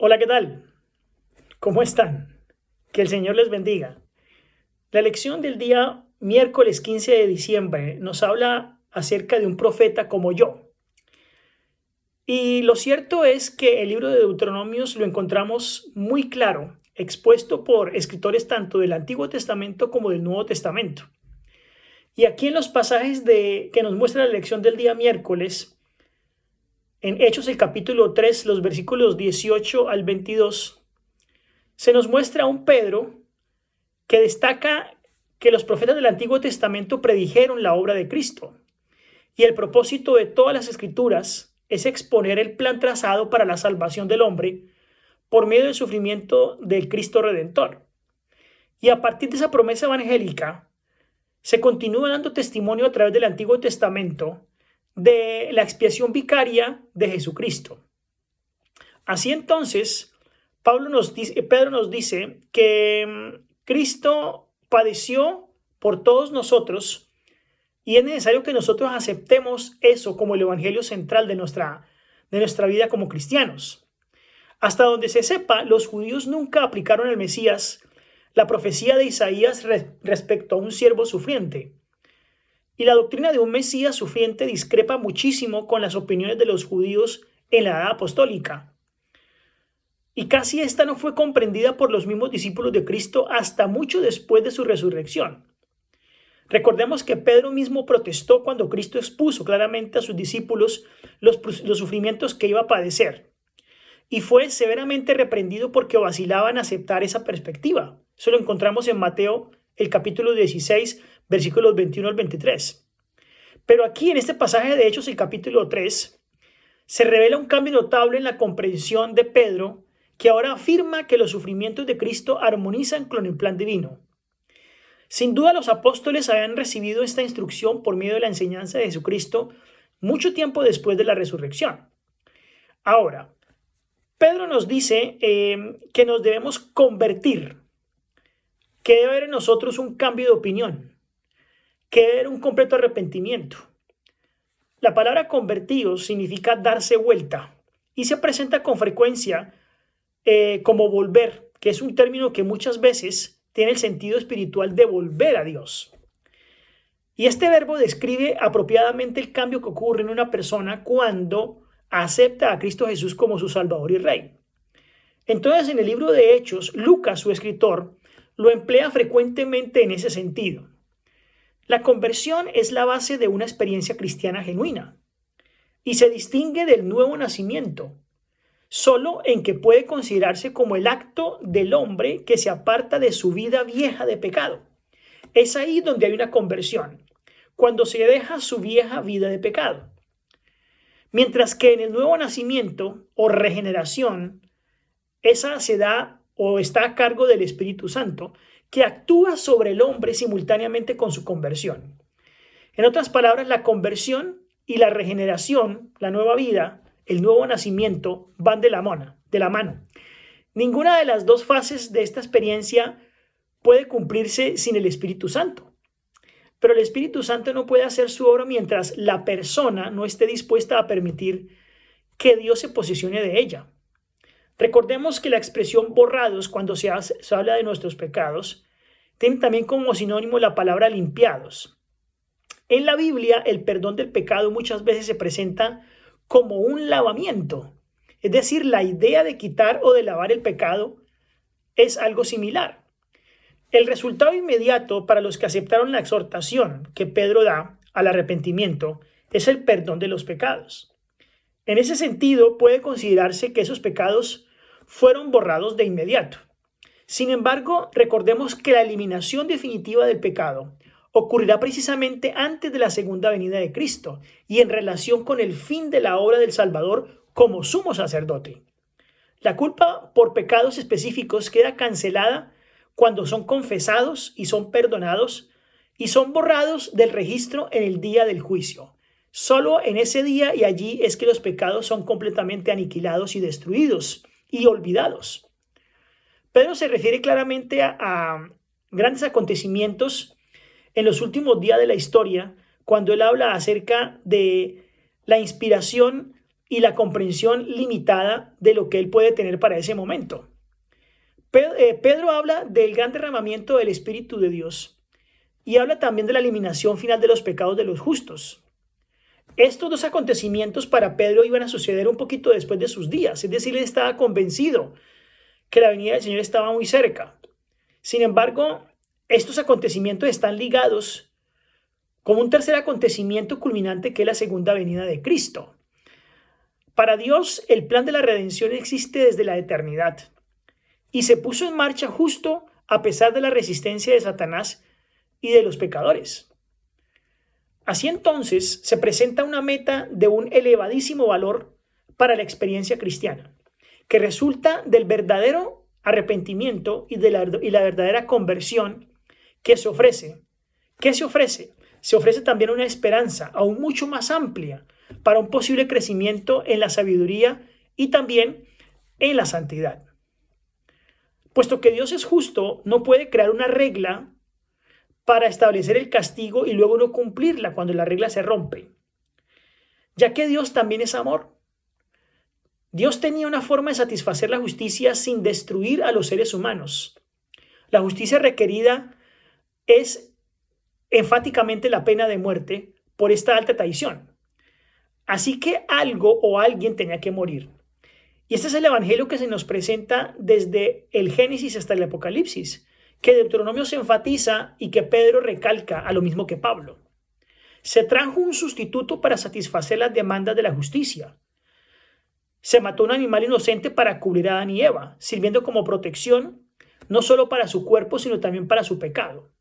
Hola, ¿qué tal? ¿Cómo están? Que el Señor les bendiga. La lección del día miércoles 15 de diciembre nos habla acerca de un profeta como yo. Y lo cierto es que el libro de Deuteronomios lo encontramos muy claro, expuesto por escritores tanto del Antiguo Testamento como del Nuevo Testamento. Y aquí en los pasajes que nos muestra la lección del día miércoles, en Hechos el capítulo 3, los versículos 18 al 22, se nos muestra a un Pedro que destaca que los profetas del Antiguo Testamento predijeron la obra de Cristo. Y el propósito de todas las escrituras es exponer el plan trazado para la salvación del hombre por medio del sufrimiento del Cristo Redentor. Y a partir de esa promesa evangélica, se continúa dando testimonio a través del Antiguo Testamento de la expiación vicaria de Jesucristo. Así entonces, Pedro nos dice que Cristo padeció por todos nosotros y es necesario que nosotros aceptemos eso como el evangelio central de nuestra vida como cristianos. Hasta donde se sepa, los judíos nunca aplicaron al Mesías la profecía de Isaías respecto a un siervo sufriente. Y la doctrina de un Mesías sufriente discrepa muchísimo con las opiniones de los judíos en la edad apostólica. Y casi esta no fue comprendida por los mismos discípulos de Cristo hasta mucho después de su resurrección. Recordemos que Pedro mismo protestó cuando Cristo expuso claramente a sus discípulos los sufrimientos que iba a padecer. Y fue severamente reprendido porque vacilaban en aceptar esa perspectiva. Eso lo encontramos en Mateo, el capítulo 16, versículos 21 al 23. Pero aquí en este pasaje de Hechos, el capítulo 3, se revela un cambio notable en la comprensión de Pedro, que ahora afirma que los sufrimientos de Cristo armonizan con el plan divino. Sin duda los apóstoles habían recibido esta instrucción por medio de la enseñanza de Jesucristo mucho tiempo después de la resurrección. Ahora, Pedro nos dice que nos debemos convertir, que debe haber en nosotros un cambio de opinión, que debe haber un completo arrepentimiento. La palabra convertidos significa darse vuelta y se presenta con frecuencia como volver, que es un término que muchas veces tiene el sentido espiritual de volver a Dios. Y este verbo describe apropiadamente el cambio que ocurre en una persona cuando acepta a Cristo Jesús como su Salvador y Rey. Entonces, en el libro de Hechos, Lucas, su escritor, lo emplea frecuentemente en ese sentido. La conversión es la base de una experiencia cristiana genuina y se distingue del nuevo nacimiento, solo en que puede considerarse como el acto del hombre que se aparta de su vida vieja de pecado. Es ahí donde hay una conversión, cuando se deja su vieja vida de pecado. Mientras que en el nuevo nacimiento o regeneración, esa se da o está a cargo del Espíritu Santo, que actúa sobre el hombre simultáneamente con su conversión. En otras palabras, la conversión y la regeneración, la nueva vida, el nuevo nacimiento, van de la mano. Ninguna de las dos fases de esta experiencia puede cumplirse sin el Espíritu Santo. Pero el Espíritu Santo no puede hacer su obra mientras la persona no esté dispuesta a permitir que Dios se posesione de ella. Recordemos que la expresión borrados, cuando se habla de nuestros pecados, tiene también como sinónimo la palabra limpiados. En la Biblia, el perdón del pecado muchas veces se presenta como un lavamiento. Es decir, la idea de quitar o de lavar el pecado es algo similar. El resultado inmediato para los que aceptaron la exhortación que Pedro da al arrepentimiento es el perdón de los pecados. En ese sentido, puede considerarse que esos pecados fueron borrados de inmediato. Sin embargo, recordemos que la eliminación definitiva del pecado ocurrirá precisamente antes de la segunda venida de Cristo y en relación con el fin de la obra del Salvador como sumo sacerdote. La culpa por pecados específicos queda cancelada cuando son confesados y son perdonados y son borrados del registro en el día del juicio. Solo en ese día y allí es que los pecados son completamente aniquilados y destruidos y olvidados. Pedro se refiere claramente a grandes acontecimientos en los últimos días de la historia cuando él habla acerca de la inspiración y la comprensión limitada de lo que él puede tener para ese momento. Pedro habla del gran derramamiento del Espíritu de Dios y habla también de la eliminación final de los pecados de los justos. Estos dos acontecimientos para Pedro iban a suceder un poquito después de sus días, es decir, él estaba convencido que la venida del Señor estaba muy cerca. Sin embargo, estos acontecimientos están ligados con un tercer acontecimiento culminante que es la segunda venida de Cristo. Para Dios, el plan de la redención existe desde la eternidad y se puso en marcha justo a pesar de la resistencia de Satanás y de los pecadores. Así entonces se presenta una meta de un elevadísimo valor para la experiencia cristiana, que resulta del verdadero arrepentimiento y la verdadera conversión que se ofrece. ¿Qué se ofrece? Se ofrece también una esperanza aún mucho más amplia para un posible crecimiento en la sabiduría y también en la santidad. Puesto que Dios es justo, no puede crear una regla para establecer el castigo y luego no cumplirla cuando la regla se rompe, ya que Dios también es amor. Dios tenía una forma de satisfacer la justicia sin destruir a los seres humanos. La justicia requerida es enfáticamente la pena de muerte por esta alta traición. Así que algo o alguien tenía que morir. Y este es el evangelio que se nos presenta desde el Génesis hasta el Apocalipsis, que Deuteronomio se enfatiza y que Pedro recalca a lo mismo que Pablo. Se trajo un sustituto para satisfacer las demandas de la justicia. Se mató un animal inocente para cubrir a Adán y Eva, sirviendo como protección no solo para su cuerpo, sino también para su pecado.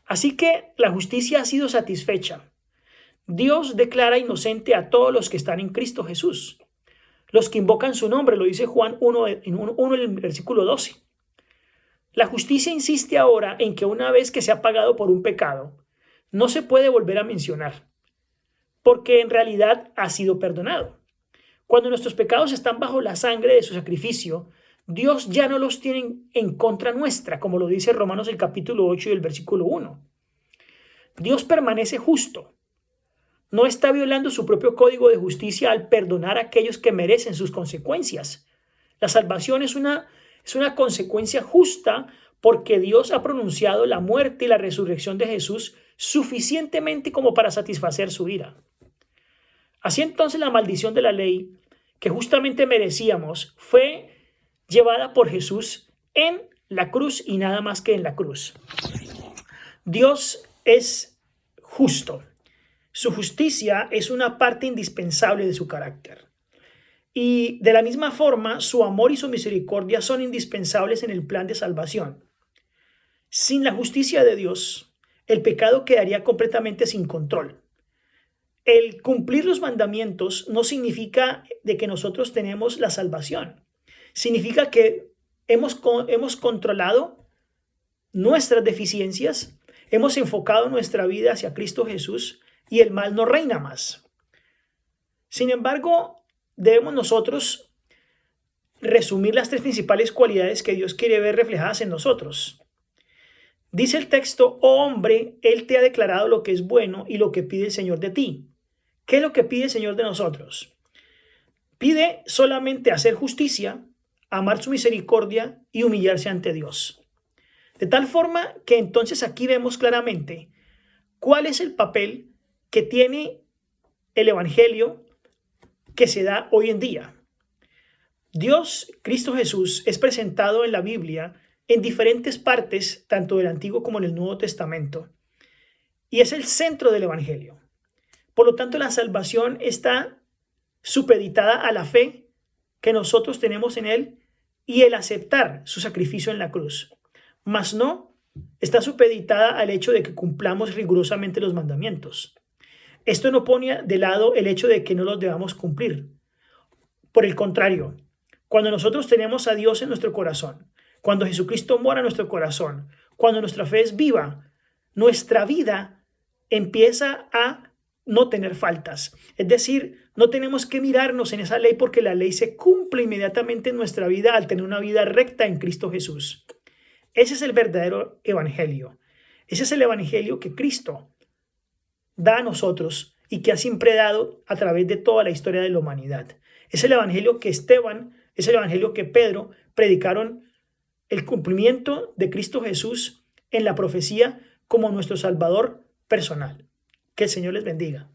Así que la justicia ha sido satisfecha. Dios declara inocente a todos los que están en Cristo Jesús. Los que invocan su nombre, lo dice Juan 1 en el versículo 12. La justicia insiste ahora en que una vez que se ha pagado por un pecado, no se puede volver a mencionar, porque en realidad ha sido perdonado. Cuando nuestros pecados están bajo la sangre de su sacrificio, Dios ya no los tiene en contra nuestra, como lo dice Romanos el capítulo 8 y el versículo 1. Dios permanece justo. No está violando su propio código de justicia al perdonar a aquellos que merecen sus consecuencias. La salvación es una consecuencia justa porque Dios ha pronunciado la muerte y la resurrección de Jesús suficientemente como para satisfacer su ira. Así entonces la maldición de la ley que justamente merecíamos fue llevada por Jesús en la cruz y nada más que en la cruz. Dios es justo. Su justicia es una parte indispensable de su carácter. Y de la misma forma, su amor y su misericordia son indispensables en el plan de salvación. Sin la justicia de Dios, el pecado quedaría completamente sin control. El cumplir los mandamientos no significa de que nosotros tenemos la salvación. Significa que hemos controlado nuestras deficiencias, hemos enfocado nuestra vida hacia Cristo Jesús y el mal no reina más. Sin embargo, debemos nosotros resumir las tres principales cualidades que Dios quiere ver reflejadas en nosotros. Dice el texto: oh hombre, Él te ha declarado lo que es bueno y lo que pide el Señor de ti. ¿Qué es lo que pide el Señor de nosotros? Pide solamente hacer justicia, amar su misericordia y humillarse ante Dios. De tal forma que entonces aquí vemos claramente cuál es el papel que tiene el evangelio que se da hoy en día. Dios, Cristo Jesús, es presentado en la Biblia en diferentes partes, tanto del Antiguo como en el Nuevo Testamento, y es el centro del evangelio. Por lo tanto, la salvación está supeditada a la fe que nosotros tenemos en Él y el aceptar su sacrificio en la cruz. Mas no está supeditada al hecho de que cumplamos rigurosamente los mandamientos. Esto no pone de lado el hecho de que no los debamos cumplir. Por el contrario, cuando nosotros tenemos a Dios en nuestro corazón, cuando Jesucristo mora en nuestro corazón, cuando nuestra fe es viva, nuestra vida empieza a no tener faltas. Es decir, no tenemos que mirarnos en esa ley porque la ley se cumple inmediatamente en nuestra vida al tener una vida recta en Cristo Jesús. Ese es el verdadero evangelio. Ese es el evangelio que Cristo da a nosotros y que ha siempre dado a través de toda la historia de la humanidad. Es el evangelio que es el evangelio que Pedro predicaron, el cumplimiento de Cristo Jesús en la profecía como nuestro Salvador personal. Que el Señor les bendiga.